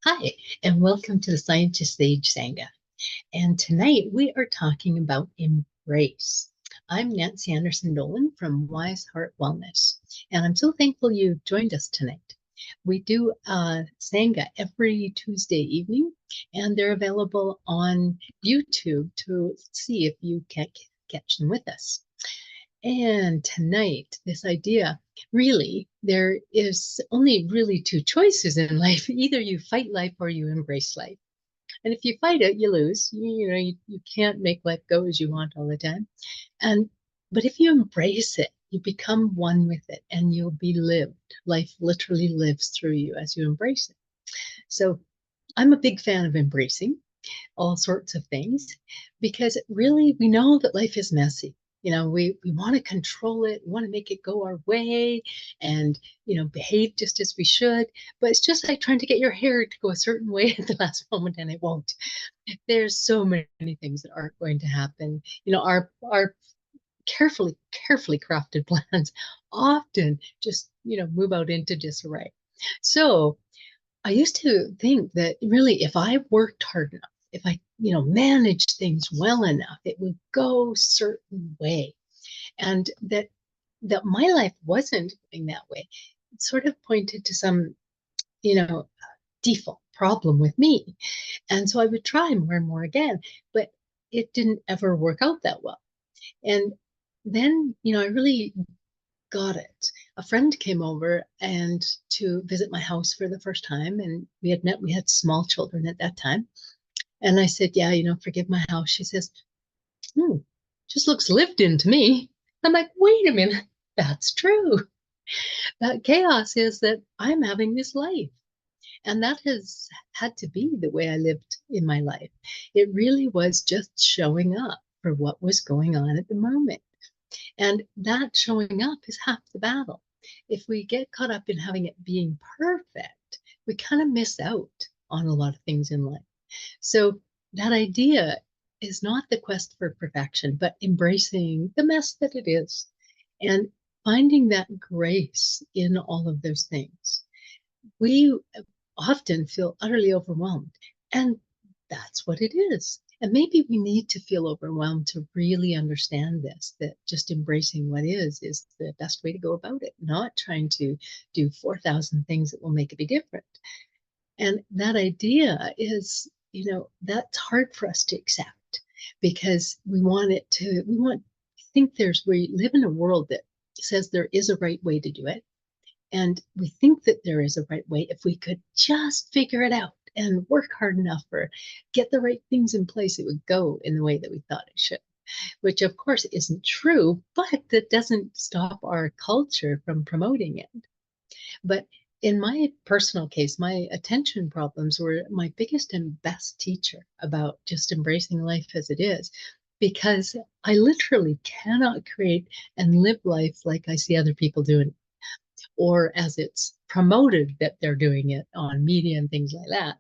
Hi, and welcome to the Scientist Sage Sangha. And tonight we are talking about embrace. I'm Nancy Anderson Dolan from Wise Heart Wellness, and I'm so thankful you joined us tonight. We do Sangha every Tuesday evening, and they're available on YouTube to see if you can catch them with us. And tonight, this idea really, there is only really two choices in life. Either you fight life or you embrace life. And if you fight it, you lose. You can't make life go as you want all the time. And but if you embrace it, you become one with it and you'll be lived. Life literally lives through you as you embrace it. So I'm a big fan of embracing all sorts of things because really we know that life is messy. We want to control it, we want to make it go our way and, behave just as we should. But it's just like trying to get your hair to go a certain way at the last moment and it won't. There's so many things that aren't going to happen. Our carefully crafted plans often just, move out into disarray. So I used to think that really, if I worked hard enough, if I, managed things well enough, it would go a certain way. And that my life wasn't going that way. It sort of pointed to some, you know, default problem with me. And so I would try more and more again, but it didn't ever work out that well. And then, I really got it. A friend came over and to visit my house for the first time, and we had small children at that time. And I said, yeah, forgive my house. She says, hmm, just looks lived in to me. I'm like, wait a minute, that's true. That chaos is that I'm having this life. And that has had to be the way I lived in my life. It really was just showing up for what was going on at the moment. And that showing up is half the battle. If we get caught up in having it being perfect, we kind of miss out on a lot of things in life. So that idea is not the quest for perfection, but embracing the mess that it is and finding that grace in all of those things. We often feel utterly overwhelmed, and that's what it is. And maybe we need to feel overwhelmed to really understand this, that just embracing what is the best way to go about it, not trying to do 4,000 things that will make it be different. And that idea is, that's hard for us to accept because we want, think we live in a world that says there is a right way to do it. And we think that there is a right way if we could just figure it out and work hard enough or get the right things in place, it would go in the way that we thought it should, which of course isn't true, but that doesn't stop our culture from promoting it. But in my personal case, my attention problems were my biggest and best teacher about just embracing life as it is, because I literally cannot create and live life like I see other people doing, or as it's promoted that they're doing it on media and things like that.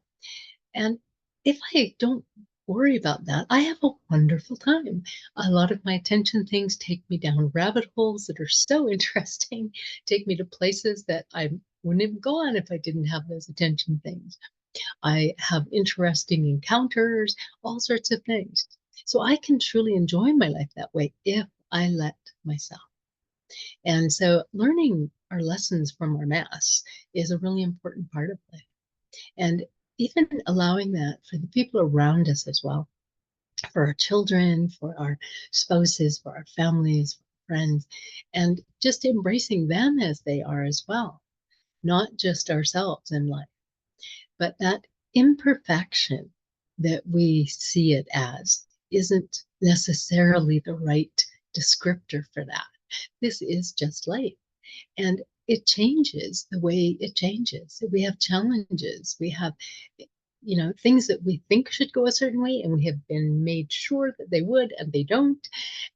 And if I don't worry about that, I have a wonderful time. A lot of my attention things take me down rabbit holes that are so interesting, take me to places that I wouldn't have gone if I didn't have those attention things. I have interesting encounters, all sorts of things. So I can truly enjoy my life that way if I let myself. And so learning our lessons from our mass is a really important part of life. And even allowing that for the people around us as well, for our children, for our spouses, for our families, for our friends, and just embracing them as they are as well, not just ourselves in life, but that imperfection that we see it as isn't necessarily the right descriptor for that. This is just life. And it changes the way it changes. We have challenges. We have, things that we think should go a certain way, and we have been made sure that they would, and they don't.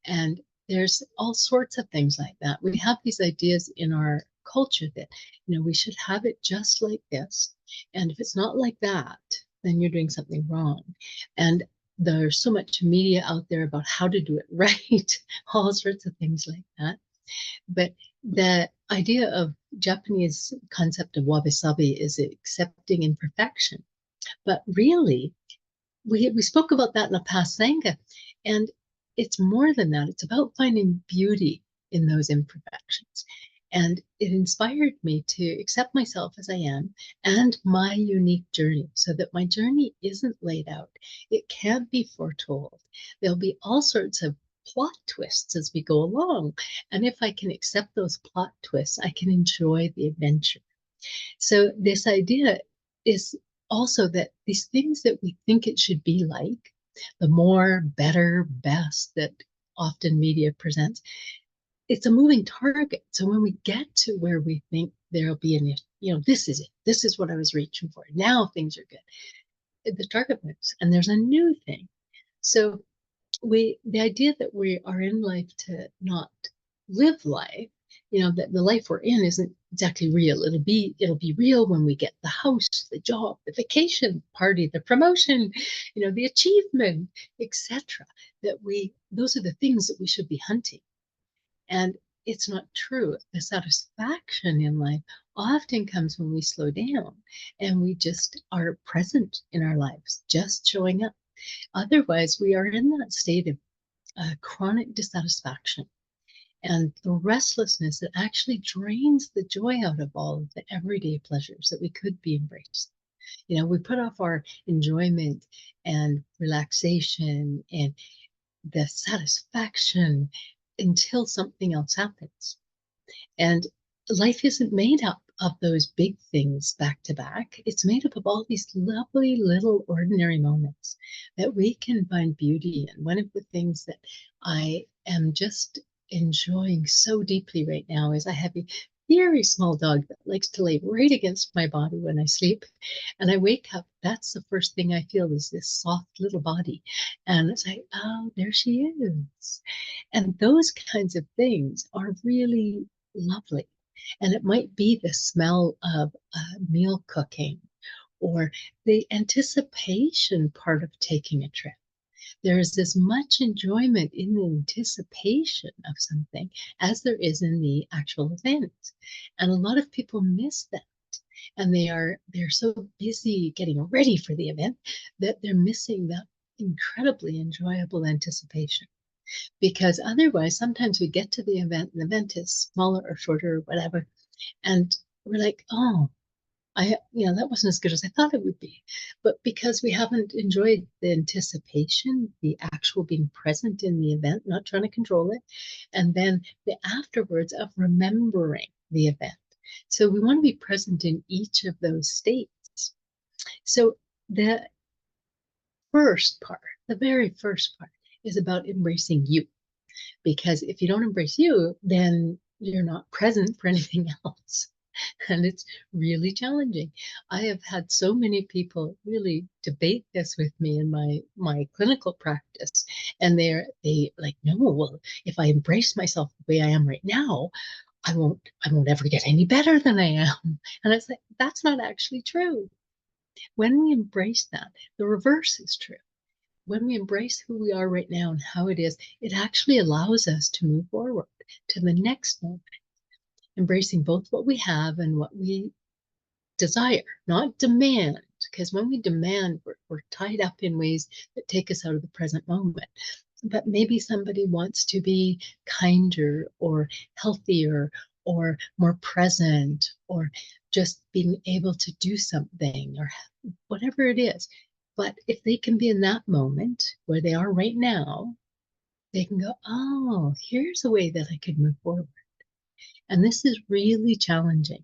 And there's all sorts of things like that. We have these ideas in our culture that, we should have it just like this. And if it's not like that, then you're doing something wrong. And there's so much media out there about how to do it right, all sorts of things like that. But the idea of Japanese concept of wabi-sabi is accepting imperfection. But really, we spoke about that in a past Sangha, and it's more than that. It's about finding beauty in those imperfections. And it inspired me to accept myself as I am and my unique journey so that my journey isn't laid out. It can't be foretold. There'll be all sorts of plot twists as we go along. And if I can accept those plot twists, I can enjoy the adventure. So this idea is also that these things that we think it should be like, the more, better, best that often media presents, it's a moving target. So when we get to where we think there'll be this is it. This is what I was reaching for. Now things are good. The target moves and there's a new thing. So the idea that we are in life to not live life, that the life we're in isn't exactly real. It'll be real when we get the house, the job, the vacation, party, the promotion, the achievement, etc. Those are the things that we should be hunting. And it's not true. The satisfaction in life often comes when we slow down and we just are present in our lives, just showing up. Otherwise, we are in that state of chronic dissatisfaction and the restlessness that actually drains the joy out of all of the everyday pleasures that we could be embraced. We put off our enjoyment and relaxation and the satisfaction until something else happens. And life isn't made up of those big things back to back. It's made up of all these lovely little ordinary moments that we can find beauty in. One of the things that I am just enjoying so deeply right now is I have a very small dog that likes to lay right against my body when I sleep. And I wake up, that's the first thing I feel is this soft little body. And it's like, oh, there she is. And those kinds of things are really lovely. And it might be the smell of meal cooking or the anticipation part of taking a trip. There is as much enjoyment in the anticipation of something as there is in the actual event. And a lot of people miss that. And they're so busy getting ready for the event that they're missing that incredibly enjoyable anticipation. Because otherwise, sometimes we get to the event, and the event is smaller or shorter or whatever, and we're like, oh, that wasn't as good as I thought it would be. But because we haven't enjoyed the anticipation, the actual being present in the event, not trying to control it, and then the afterwards of remembering the event. So we want to be present in each of those states. So the the very first part is about embracing you. Because if you don't embrace you, then you're not present for anything else. And it's really challenging. I have had so many people really debate this with me in my clinical practice. And they like, no, well, if I embrace myself the way I am right now, I won't ever get any better than I am. And it's like, that's not actually true. When we embrace that, the reverse is true. When we embrace who we are right now and how it is, it actually allows us to move forward to the next moment, embracing both what we have and what we desire, not demand. Because when we demand, we're tied up in ways that take us out of the present moment. But maybe somebody wants to be kinder or healthier or more present or just being able to do something or whatever it is. But if they can be in that moment where they are right now, they can go, oh, here's a way that I could move forward. And this is really challenging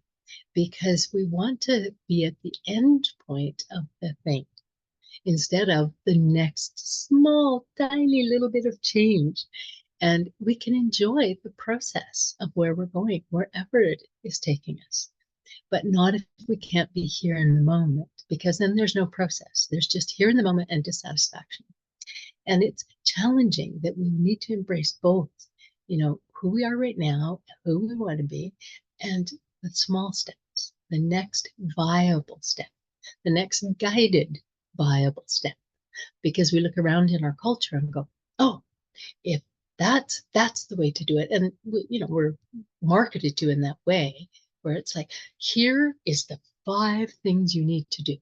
because we want to be at the end point of the thing instead of the next small, tiny little bit of change. And we can enjoy the process of where we're going, wherever it is taking us, but not if we can't be here in the moment, because then there's no process. There's just here in the moment and dissatisfaction. And it's challenging that we need to embrace both, who we are right now, who we want to be, and the small steps, the next viable step, the next guided viable step. Because we look around in our culture and go, oh, if that's the way to do it. And we're marketed to in that way, where it's like, here is the 5 things you need to do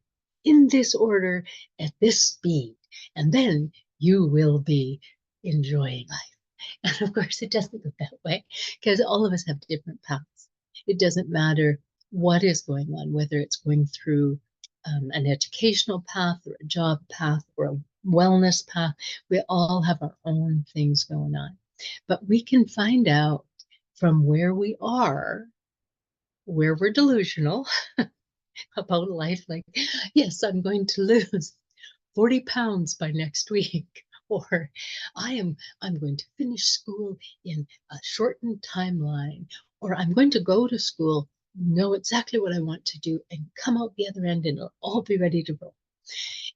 in this order at this speed, and then you will be enjoying life. And of course, it doesn't go that way because all of us have different paths. It doesn't matter what is going on, whether it's going through an educational path or a job path or a wellness path. We all have our own things going on. But we can find out from where we are, where we're delusional about life, like, yes, I'm going to lose 40 pounds by next week. Or I'm going to finish school in a shortened timeline. Or I'm going to go to school, know exactly what I want to do, and come out the other end and it'll all be ready to go.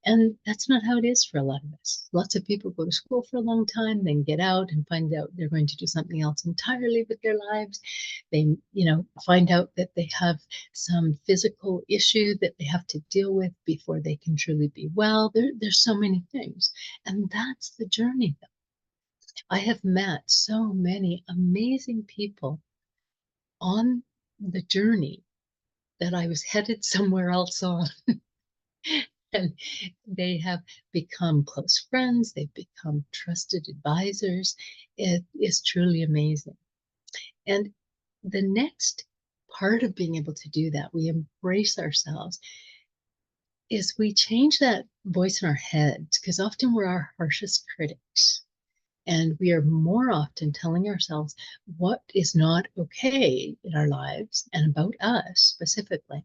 And that's not how it is for a lot of us. Lots of people go to school for a long time, then get out and find out they're going to do something else entirely with their lives. They, find out that they have some physical issue that they have to deal with before they can truly be well. There's so many things. And that's the journey, though. I have met so many amazing people on the journey that I was headed somewhere else on. And they have become close friends, they've become trusted advisors. It is truly amazing. And the next part of being able to do that, we embrace ourselves, is we change that voice in our heads, because often we're our harshest critics. And we are more often telling ourselves what is not okay in our lives and about us specifically.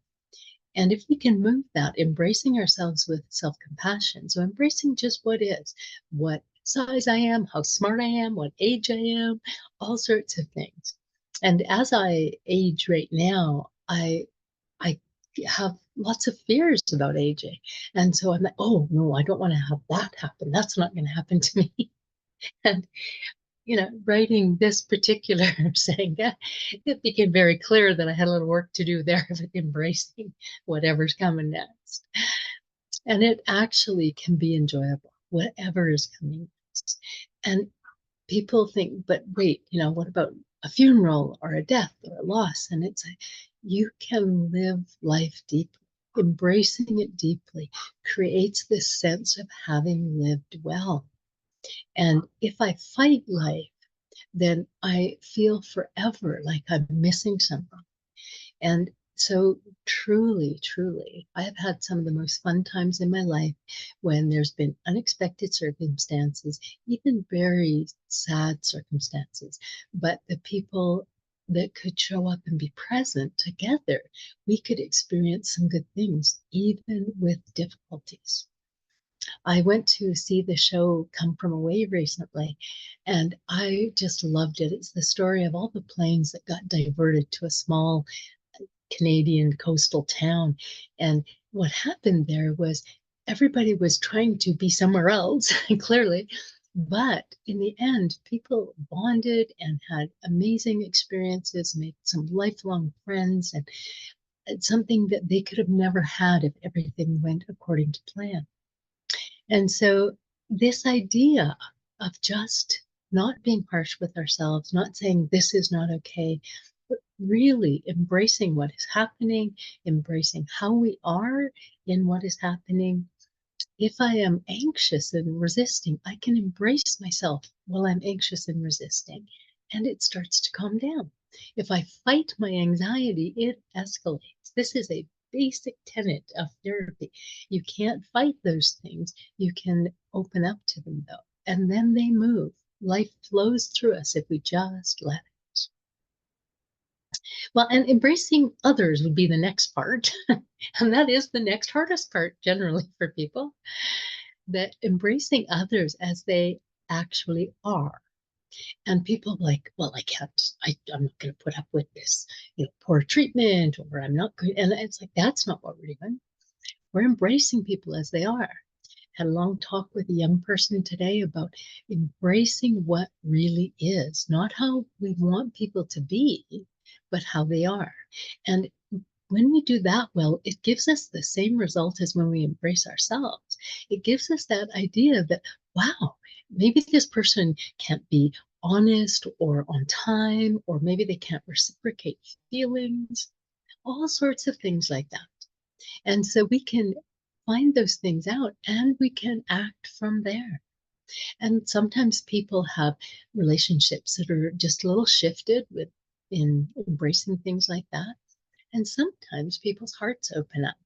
And if we can move that, embracing ourselves with self-compassion, so embracing just what is, what size I am, how smart I am, what age I am, all sorts of things. And as I age right now, I have lots of fears about aging. And so I'm like, oh no, I don't want to have that happen. That's not going to happen to me. And writing this particular Sangha, it became very clear that I had a little work to do there with embracing whatever's coming next. And it actually can be enjoyable, whatever is coming next. And people think, but wait, what about a funeral or a death or a loss? And it's like, you can live life deeply. Embracing it deeply creates this sense of having lived well. And if I fight life, then I feel forever like I'm missing something. And so truly, truly, I have had some of the most fun times in my life when there's been unexpected circumstances, even very sad circumstances. But the people that could show up and be present together, we could experience some good things, even with difficulties. I went to see the show Come From Away recently, and I just loved it. It's the story of all the planes that got diverted to a small Canadian coastal town. And what happened there was everybody was trying to be somewhere else, clearly. But in the end, people bonded and had amazing experiences, made some lifelong friends, and it's something that they could have never had if everything went according to plan. And so this idea of just not being harsh with ourselves, not saying this is not okay, but really embracing what is happening, embracing how we are in what is happening. If I am anxious and resisting, I can embrace myself while I'm anxious and resisting, and it starts to calm down. If I fight my anxiety, it escalates. This is a basic tenet of therapy. You can't fight those things. You can open up to them, though, and then they move. Life flows through us if we just let it. Well, and embracing others would be the next part. And that is the next hardest part generally for people, that embracing others as they actually are. And people like, well, I can't, I'm not going to put up with this, poor treatment, or I'm not good. And it's like, that's not what we're doing. We're embracing people as they are. Had a long talk with a young person today about embracing what really is, not how we want people to be, but how they are. And when we do that well, it gives us the same result as when we embrace ourselves. It gives us that idea that, wow, maybe this person can't be honest or on time, or maybe they can't reciprocate feelings, all sorts of things like that. And so we can find those things out and we can act from there. And sometimes people have relationships that are just a little shifted with in embracing things like that. And sometimes people's hearts open up.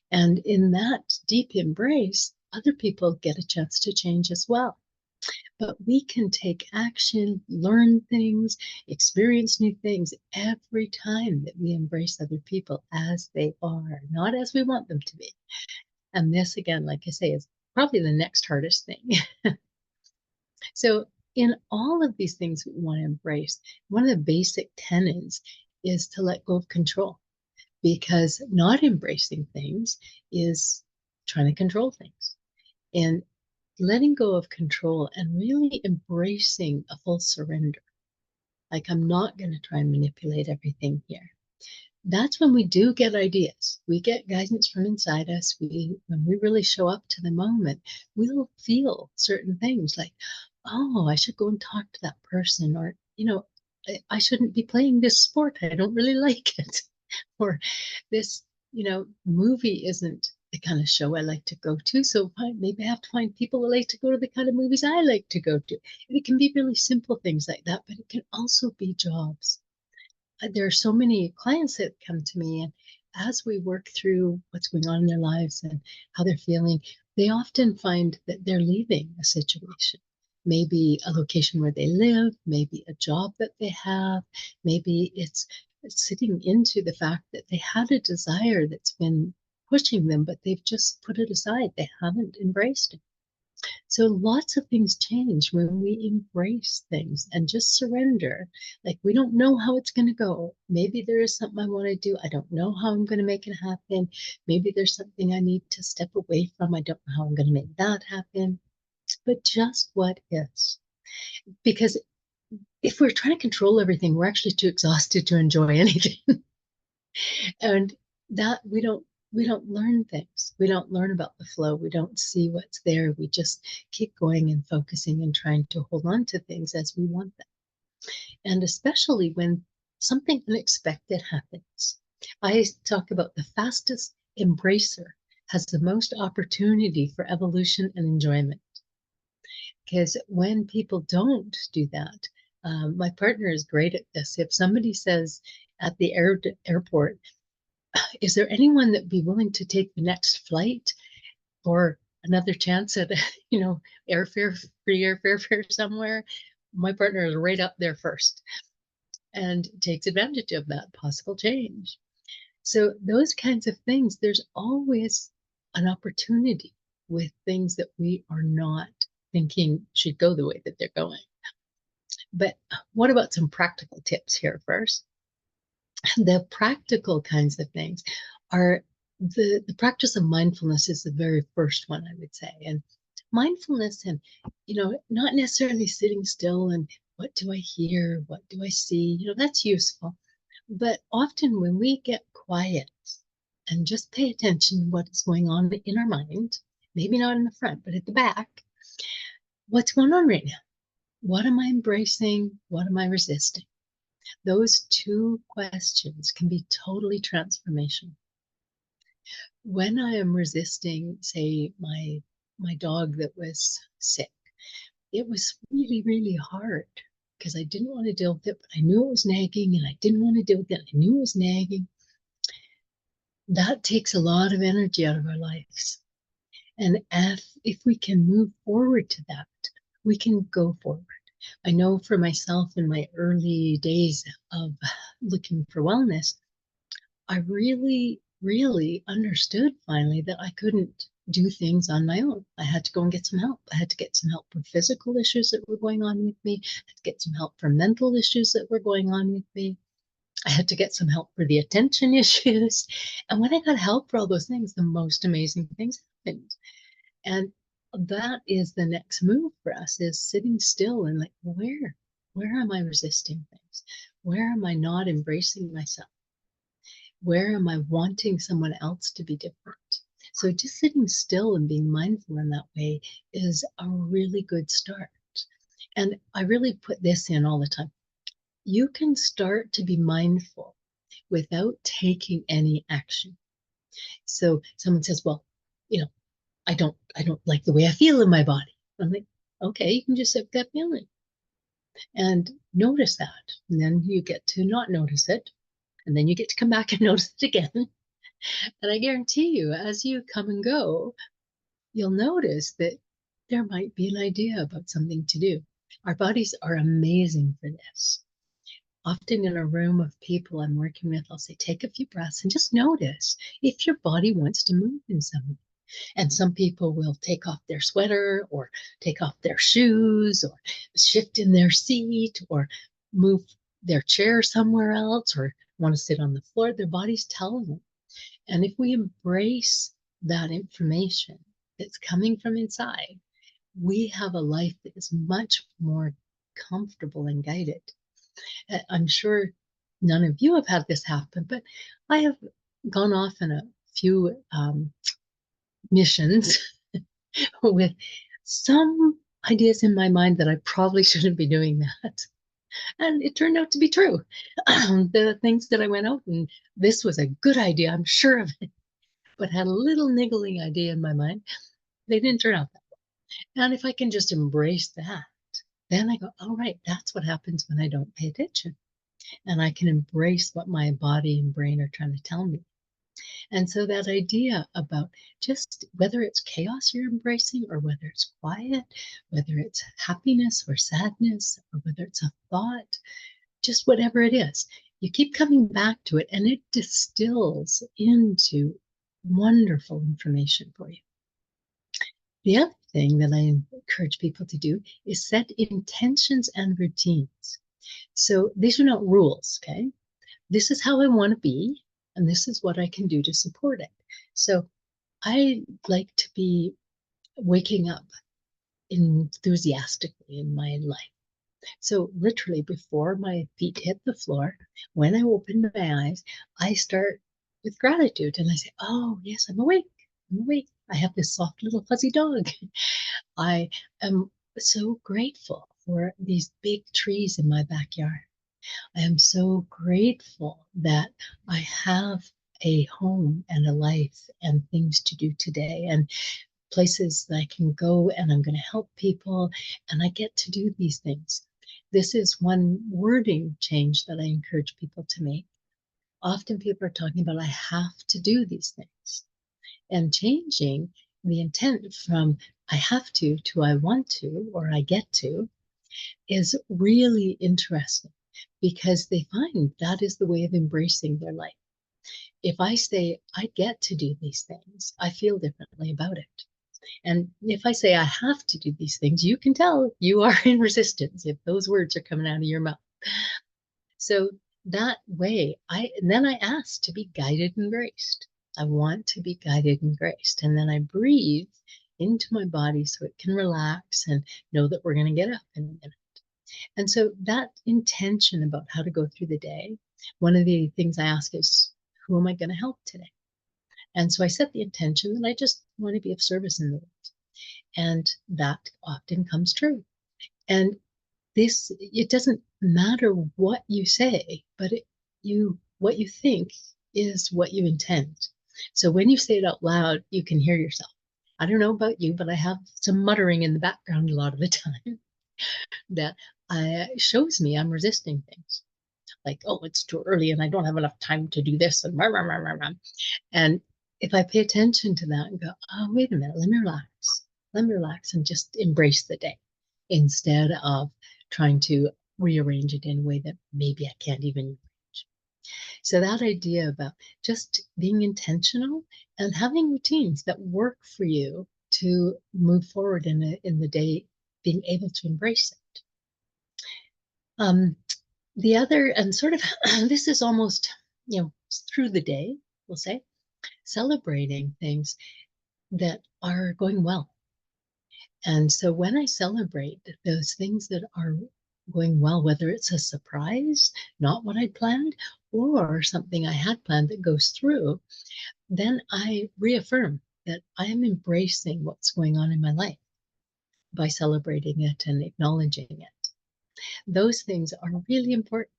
And in that deep embrace, other people get a chance to change as well. But we can take action, learn things, experience new things every time that we embrace other people as they are, not as we want them to be. And this, again, like I say, is probably the next hardest thing. So, in all of these things we want to embrace, one of the basic tenets is to let go of control, because not embracing things is trying to control things. And letting go of control and really embracing a full surrender. Like, I'm not going to try and manipulate everything here. That's when we do get ideas. We get guidance from inside us. When we really show up to the moment, we'll feel certain things like, oh, I should go and talk to that person, or, I shouldn't be playing this sport. I don't really like it. Or this, movie isn't the kind of show I like to go to. So maybe I have to find people that like to go to the kind of movies I like to go to. And it can be really simple things like that, but it can also be jobs. There are so many clients that come to me, and as we work through what's going on in their lives and how they're feeling, they often find that they're leaving a situation. Maybe a location where they live, maybe a job that they have, maybe it's sitting into the fact that they had a desire that's been pushing them, but they've just put it aside. They haven't embraced it. So lots of things change when we embrace things and just surrender. Like, we don't know how it's going to go. Maybe there is something I want to do. I don't know how I'm going to make it happen. Maybe there's something I need to step away from. I don't know how I'm going to make that happen. But just what is. Because if we're trying to control everything, we're actually too exhausted to enjoy anything. And that we don't learn things. We don't learn about the flow. We don't see what's there. We just keep going and focusing and trying to hold on to things as we want them. And especially when something unexpected happens. I talk about the fastest embracer has the most opportunity for evolution and enjoyment. Because when people don't do that, my partner is great at this. If somebody says at the airport, is there anyone that'd be willing to take the next flight or another chance at, airfare, free airfare somewhere? My partner is right up there first and takes advantage of that possible change. So those kinds of things, there's always an opportunity with things that we are not thinking should go the way that they're going. But what about some practical tips here first? The practical kinds of things are the practice of mindfulness is the very first one, I would say. And mindfulness and, not necessarily sitting still and what do I hear? What do I see? That's useful. But often when we get quiet and just pay attention to what is going on in our mind, maybe not in the front, but at the back, what's going on right now? What am I embracing? What am I resisting? Those two questions can be totally transformational. When I am resisting, say, my dog that was sick, it was really, really hard because I didn't want to deal with it, but I knew it was nagging and I didn't want to deal with it. I knew it was nagging. That takes a lot of energy out of our lives. And if we can move forward to that, we can go forward. I know for myself in my early days of looking for wellness, I really, really understood finally that I couldn't do things on my own. I had to go and get some help. I had to get some help for physical issues that were going on with me. I had to get some help for mental issues that were going on with me. I had to get some help for the attention issues. And when I got help for all those things, the most amazing things happened. And that is the next move for us, is sitting still and like, where am I resisting things? Where am I not embracing myself? Where am I wanting someone else to be different? So just sitting still and being mindful in that way is a really good start. And I really put this in all the time. You can start to be mindful without taking any action. So someone says, well, I don't like the way I feel in my body. I'm like, okay, you can just sit with that feeling and notice that. And then you get to not notice it. And then you get to come back and notice it again. And I guarantee you, as you come and go, you'll notice that there might be an idea about something to do. Our bodies are amazing for this. Often in a room of people I'm working with, I'll say, take a few breaths and just notice if your body wants to move in some way. And some people will take off their sweater or take off their shoes or shift in their seat or move their chair somewhere else or want to sit on the floor. Their bodies tell them. And if we embrace that information that's coming from inside, we have a life that is much more comfortable and guided. I'm sure none of you have had this happen, but I have gone off in a few missions with some ideas in my mind that I probably shouldn't be doing that. And it turned out to be true. The things that I went out and this was a good idea, I'm sure of it, but had a little niggling idea in my mind. They didn't turn out that way. And if I can just embrace that, then I go, all right, that's what happens when I don't pay attention. And I can embrace what my body and brain are trying to tell me. And so that idea about just whether it's chaos you're embracing or whether it's quiet, whether it's happiness or sadness, or whether it's a thought, just whatever it is, you keep coming back to it and it distills into wonderful information for you. The other thing that I encourage people to do is set intentions and routines. So these are not rules, okay? This is how I want to be, and this is what I can do to support it. So I like to be waking up enthusiastically in my life. So literally before my feet hit the floor, when I open my eyes, I start with gratitude and I say, oh, yes, I'm awake. I'm awake. I have this soft little fuzzy dog. I am so grateful for these big trees in my backyard. I am so grateful that I have a home and a life and things to do today and places that I can go and I'm going to help people and I get to do these things. This is one wording change that I encourage people to make. Often people are talking about I have to do these things and changing the intent from I have to I want to or I get to is really interesting because they find that is the way of embracing their life. If I say I get to do these things, I feel differently about it. And if I say I have to do these things, you can tell you are in resistance if those words are coming out of your mouth. So that way, then I ask to be guided and graced. I want to be guided and graced. And then I breathe into my body so it can relax and know that we're going to get up in a minute. And so that intention about how to go through the day, one of the things I ask is, who am I going to help today? And so I set the intention that I just want to be of service in the world. And that often comes true. And it doesn't matter what you say, but what you think is what you intend. So when you say it out loud, you can hear yourself. I don't know about you, but I have some muttering in the background a lot of the time that shows me I'm resisting things. Like, oh, it's too early and I don't have enough time to do this. And, rah, rah, rah, rah, rah. And if I pay attention to that and go, oh, wait a minute, let me relax and just embrace the day instead of trying to rearrange it in a way that maybe I can't even reach. So that idea about just being intentional and having routines that work for you to move forward in the day, being able to embrace it. The other, and sort of, this is almost, through the day, we'll say, celebrating things that are going well. And so when I celebrate those things that are going well, whether it's a surprise, not what I'd planned, or something I had planned that goes through, then I reaffirm that I am embracing what's going on in my life by celebrating it and acknowledging it. Those things are really important.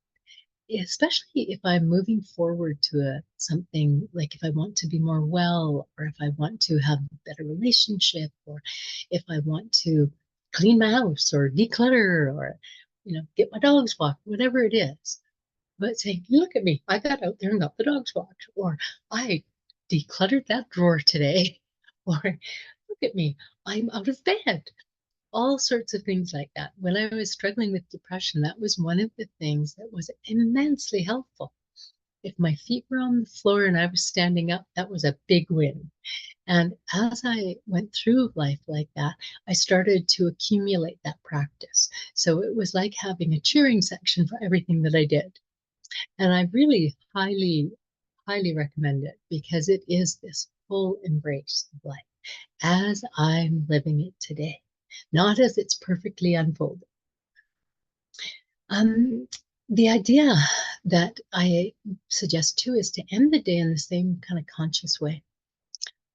especially if I'm moving forward to something like if I want to be more well, or if I want to have a better relationship, or if I want to clean my house or declutter, or get my dogs walked, whatever it is. But saying, look at me, I got out there and got the dogs walked, or I decluttered that drawer today, or look at me, I'm out of bed. All sorts of things like that. When I was struggling with depression, that was one of the things that was immensely helpful. If my feet were on the floor and I was standing up, that was a big win. And as I went through life like that, I started to accumulate that practice. So it was like having a cheering section for everything that I did. And I really highly recommend it, because it is this full embrace of life as I'm living it today, not as it's perfectly unfolded. Um, the idea that I suggest too is to end the day in the same kind of conscious way.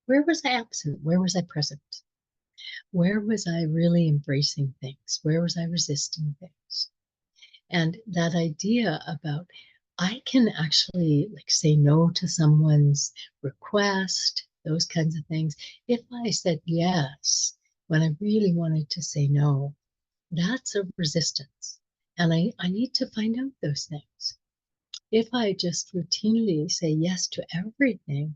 Where was I absent? Where was I present? Where was I really embracing things? Where was I resisting things? And that idea about I can actually like say no to someone's request, those kinds of things. If I said yes when I really wanted to say no, that's a resistance. And I need to find out those things. If I just routinely say yes to everything,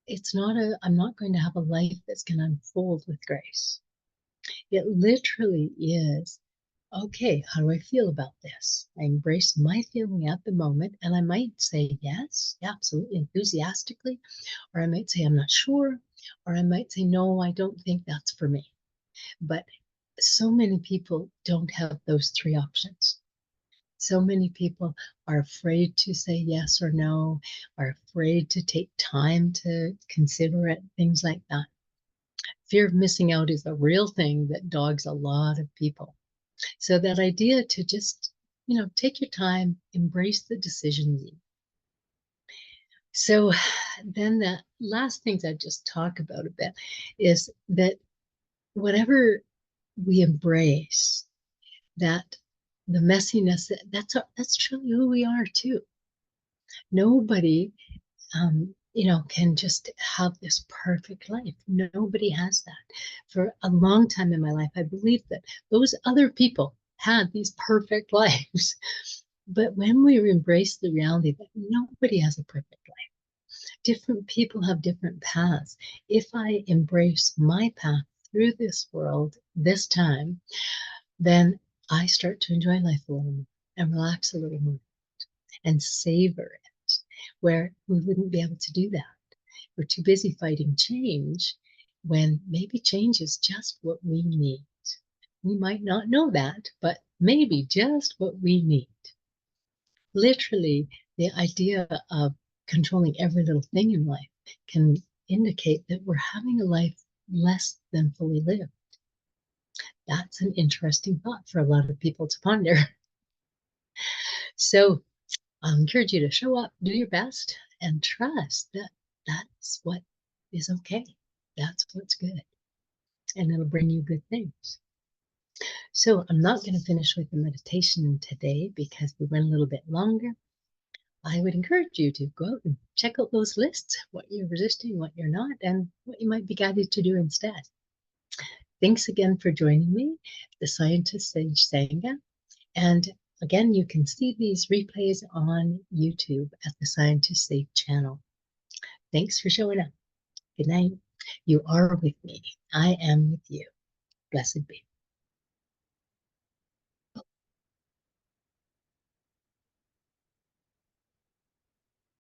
I'm not going to have a life that's going to unfold with grace. It literally is, okay, how do I feel about this? I embrace my feeling at the moment, and I might say yes, absolutely enthusiastically, or I might say I'm not sure, or I might say no, I don't think that's for me. But so many people don't have those three options. So many people are afraid to say yes or no, are afraid to take time to consider it, things like that. Fear of missing out is a real thing that dogs a lot of people. So that idea to just, take your time, embrace the decisions. So then the last things I just talk about a bit is that whatever we embrace, that the messiness, that's truly who we are too. Nobody, can just have this perfect life. Nobody has that. For a long time in my life, I believed that those other people had these perfect lives. But when we embrace the reality that nobody has a perfect life, different people have different paths. If I embrace my path through this world this time, then I start to enjoy life a little more and relax a little more and savor it, where we wouldn't be able to do that. We're too busy fighting change when maybe change is just what we need. We might not know that, but maybe just what we need. Literally, the idea of controlling every little thing in life can indicate that we're having a life less than fully lived. That's an interesting thought for a lot of people to ponder. So I'll encourage you to show up, do your best, and trust that that's what is okay. That's what's good. And it'll bring you good things. So I'm not going to finish with the meditation today because we went a little bit longer. I would encourage you to go out and check out those lists, what you're resisting, what you're not, and what you might be guided to do instead. Thanks again for joining me, the Scientist Sage Sangha. And again, you can see these replays on YouTube at the Scientist Sage channel. Thanks for showing up. Good night. You are with me. I am with you. Blessed be.